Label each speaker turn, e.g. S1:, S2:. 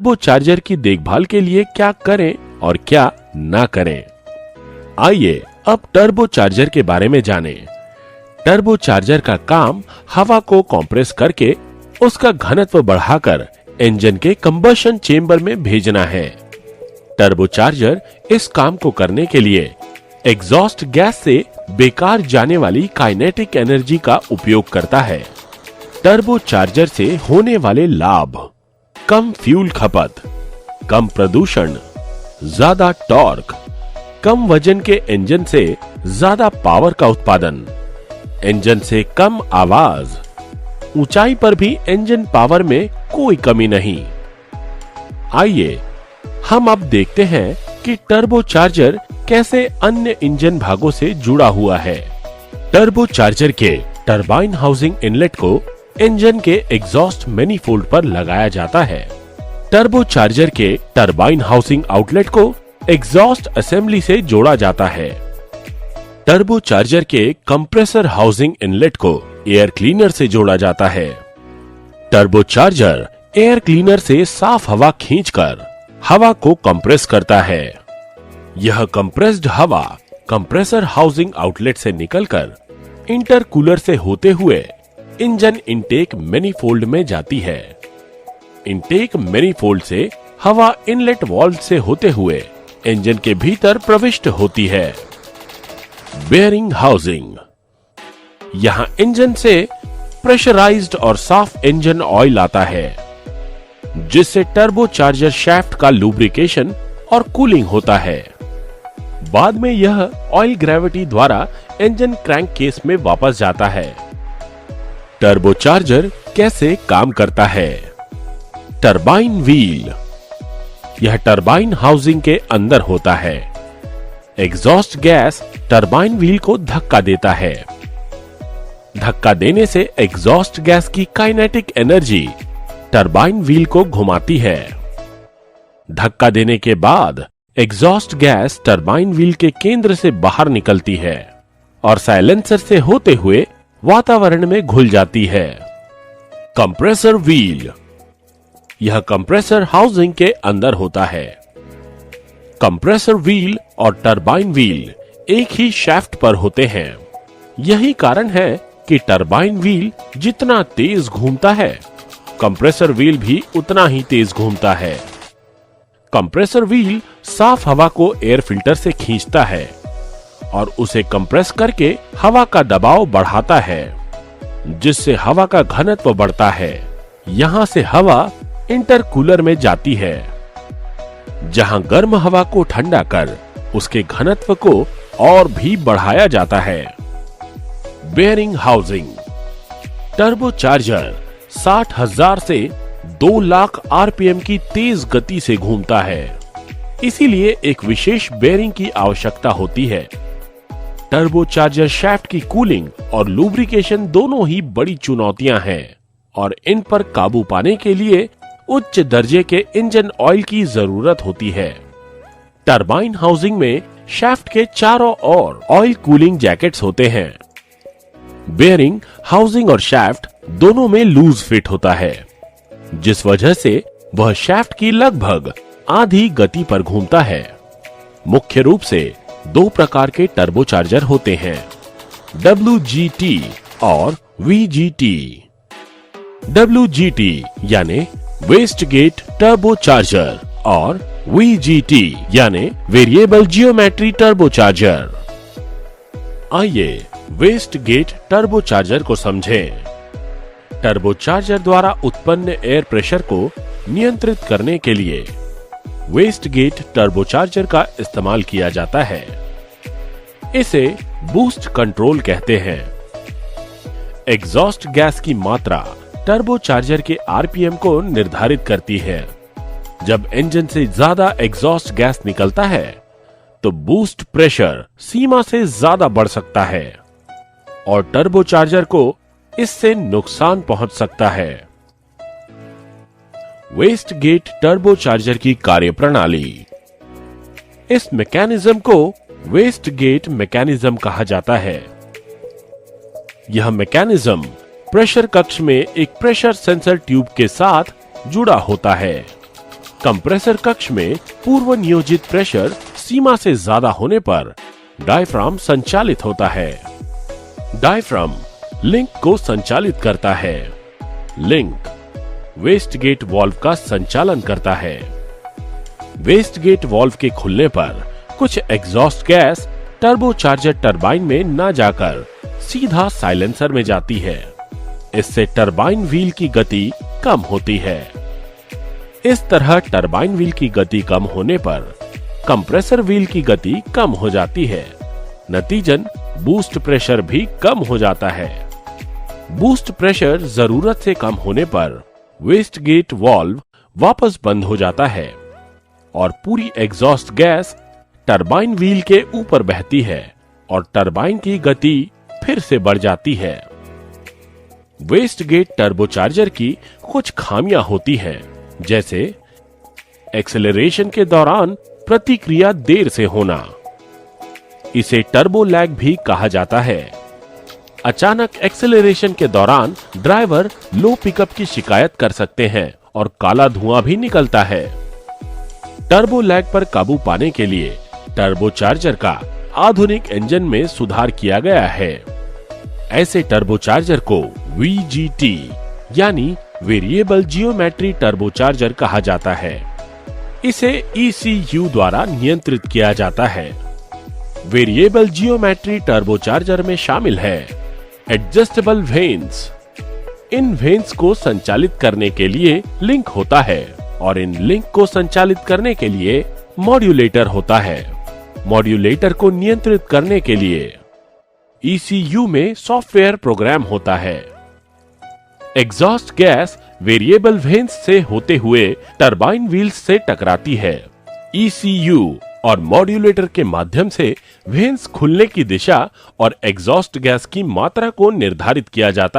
S1: Turbo charger की देखभाल के लिए क्या करें और क्या ना करें। आइए अब टर्बो चार्जर के बारे में जानें। टर्बो चार्जर का काम हवा को कंप्रेस करके उसका घनत्व बढ़ाकर इंजन के कंबशन चेंबर में भेजना है। टर्बो चार्जर इस काम को करने के लिए एग्जॉस्ट गैस से बेकार जाने वाली काइनेटिक एनर्जी का उपयोग करता है। टर्बो चार्जर से होने वाले लाभ: कम फ्यूल खपत, कम प्रदूषण, ज्यादा टॉर्क, कम वजन के इंजन से ज्यादा पावर का उत्पादन, इंजन से कम आवाज, ऊंचाई पर भी इंजन पावर में कोई कमी नहीं। आइए हम अब देखते हैं कि टर्बो चार्जर कैसे अन्य इंजन भागों से जुड़ा हुआ है। टर्बो चार्जर के टरबाइन हाउसिंग इनलेट को इंजन के एग्जॉस्ट मैनिफोल्ड पर लगाया जाता है। टर्बो चार्जर के टरबाइन हाउसिंग आउटलेट को एग्जॉस्ट असेंबली से जोड़ा जाता है। टर्बो चार्जर के कंप्रेसर हाउसिंग इनलेट को एयर क्लीनर से जोड़ा जाता है। टर्बो चार्जर एयर क्लीनर से साफ हवा खींचकर हवा को कंप्रेस करता है। यह कंप्रेस्ड हवा कंप्रेसर हाउसिंग आउटलेट से निकलकर इंटरकूलर से होते हुए इंजन इनटेक मैनिफोल्ड में जाती है। इनटेक मैनिफोल्ड से हवा इनलेट वाल्व से होते हुए इंजन के भीतर प्रविष्ट होती है। बेयरिंग हाउसिंग: यहां इंजन से प्रेशराइज्ड और साफ इंजन ऑयल आता है, जिससे टर्बो चार्जर शाफ्ट का लुब्रिकेशन और कूलिंग होता है। बाद में यह ऑयल ग्रेविटी द्वारा इंजन क्रैंक केस में वापस जाता है। टर्बो चार्जर कैसे काम करता है? टरबाइन व्हील: यह टरबाइन हाउसिंग के अंदर होता है। एग्जॉस्ट गैस टरबाइन व्हील को धक्का देता है। धक्का देने से एग्जॉस्ट गैस की काइनेटिक एनर्जी टरबाइन व्हील को घुमाती है। धक्का देने के बाद एग्जॉस्ट गैस टरबाइन व्हील के केंद्र से बाहर निकलती है और साइलेंसर से होते हुए वातावरण में घुल जाती है। कंप्रेसर व्हील: यह कंप्रेसर हाउसिंग के अंदर होता है। कंप्रेसर व्हील और टरबाइन व्हील एक ही शाफ्ट पर होते हैं। यही कारण है कि टरबाइन व्हील जितना तेज घूमता है, कंप्रेसर व्हील भी उतना ही तेज घूमता है। कंप्रेसर व्हील साफ हवा को एयर फिल्टर से खींचता है और उसे कंप्रेस करके हवा का दबाव बढ़ाता है, जिससे हवा का घनत्व बढ़ता है। यहां से हवा इंटरकूलर में जाती है, जहां गर्म हवा को ठंडा कर उसके घनत्व को और भी बढ़ाया जाता है। बेयरिंग हाउसिंग: टर्बो चार्जर 60,000 से 2 लाख आरपीएम की तेज गति से घूमता है, इसीलिए एक विशेष बेयरिंग की आवश्यकता होती है। टर्बो चार्जर शाफ्ट की कूलिंग और लुब्रिकेशन दोनों ही बड़ी चुनौतियां हैं और इन पर काबू पाने के लिए उच्च दर्जे के इंजन ऑयल की जरूरत होती है। टरबाइन हाउसिंग में शाफ्ट के चारों ओर ऑयल कूलिंग जैकेट्स होते हैं। बेयरिंग, हाउसिंग और शाफ्ट दोनों में लूज फिट होता है, जिस वजह से वह शाफ्ट की लगभग आधी गति पर घूमता है। मुख्य रूप से 2 प्रकार के टर्बो चार्जर होते हैं, WGT और VGT। WGT यानी वेस्ट गेट टर्बो चार्जर और VGT यानी वेरिएबल जियोमेट्री टर्बो चार्जर। आइए वेस्ट गेट टर्बो चार्जर को समझें। टर्बो चार्जर द्वारा उत्पन्न एयर प्रेशर को नियंत्रित करने के लिए वेस्ट गेट टर्बो चार्जर का इस्तेमाल किया जाता है। इसे बूस्ट कंट्रोल कहते हैं। एग्जॉस्ट गैस की मात्रा टर्बो चार्जर के आरपीएम को निर्धारित करती है। जब इंजन से ज्यादा एग्जॉस्ट गैस निकलता है तो बूस्ट प्रेशर सीमा से ज्यादा बढ़ सकता है और टर्बो चार्जर को इससे नुकसान पहुंच सकता है। वेस्ट गेट टर्बो चार्जर की कार्यप्रणाली। इस मैकेनिज्म को वेस्ट गेट मैकेनिज्म कहा जाता है। यह मैकेनिज्म प्रेशर कक्ष में एक प्रेशर सेंसर ट्यूब के साथ जुड़ा होता है। कंप्रेसर कक्ष में पूर्व नियोजित प्रेशर सीमा से ज्यादा होने पर डायफ्राम संचालित होता है। डायफ्राम लिंक को संचालित करता है। लिंक वेस्ट गेट वाल्व का संचालन करता है। वेस्ट गेट वाल्व के खुलने पर कुछ एग्जॉस्ट गैस टर्बोचार्जर टरबाइन में न जाकर सीधा साइलेंसर में जाती है। इससे टरबाइन व्हील की गति कम होती है। इस तरह टरबाइन व्हील की गति कम होने पर कंप्रेसर व्हील की गति कम हो जाती है। नतीजन बूस्ट प्रेशर भी कम हो जाता है। बूस्ट प्रेशर जरूरत से कम होने पर वेस्ट गेट वाल्व वापस बंद हो जाता है और पूरी एग्जॉस्ट गैस टरबाइन व्हील के ऊपर बहती है और टरबाइन की गति फिर से बढ़ जाती है। वेस्ट गेट टर्बोचार्जर की कुछ खामियां होती हैं, जैसे एक्सेलरेशन के दौरान प्रतिक्रिया देर से होना। इसे टर्बो लैग भी कहा जाता है। अचानक एक्सेलरेशन के दौरान ड्राइवर लो पिकअप की शिकायत कर सकते हैं और काला धुआं भी निकलता है। टर्बो लैग पर काबू पाने के लिए टर्बोचार्जर का आधुनिक इंजन में सुधार किया गया है। ऐसे टर्बोचार्जर को VGT यानी वेरिएबल जियोमेट्री टर्बोचार्जर कहा जाता है। इसे ECU द्वारा नियंत्रित किया जाता है। वेरिएबल जियोमेट्री टर्बोचार्जर में शामिल है एडजस्टेबल वेन्स। इन वेन्स को संचालित करने के लिए लिंक होता है और इन लिंक को संचालित करने के लिए मॉड्यूलेटर होता है। मॉड्यूलेटर को नियंत्रित करने के लिए ECU में सॉफ्टवेयर प्रोग्राम होता है। एग्जॉस्ट गैस वेरिएबल वेन्स से होते हुए टरबाइन व्हील्स से टकराती है। ECU और मॉड्यूलेटर के माध्यम से वेन्स खुलने की दिशा और एग्जॉस्ट गैस की मात्रा को निर्धारित किया जाता है।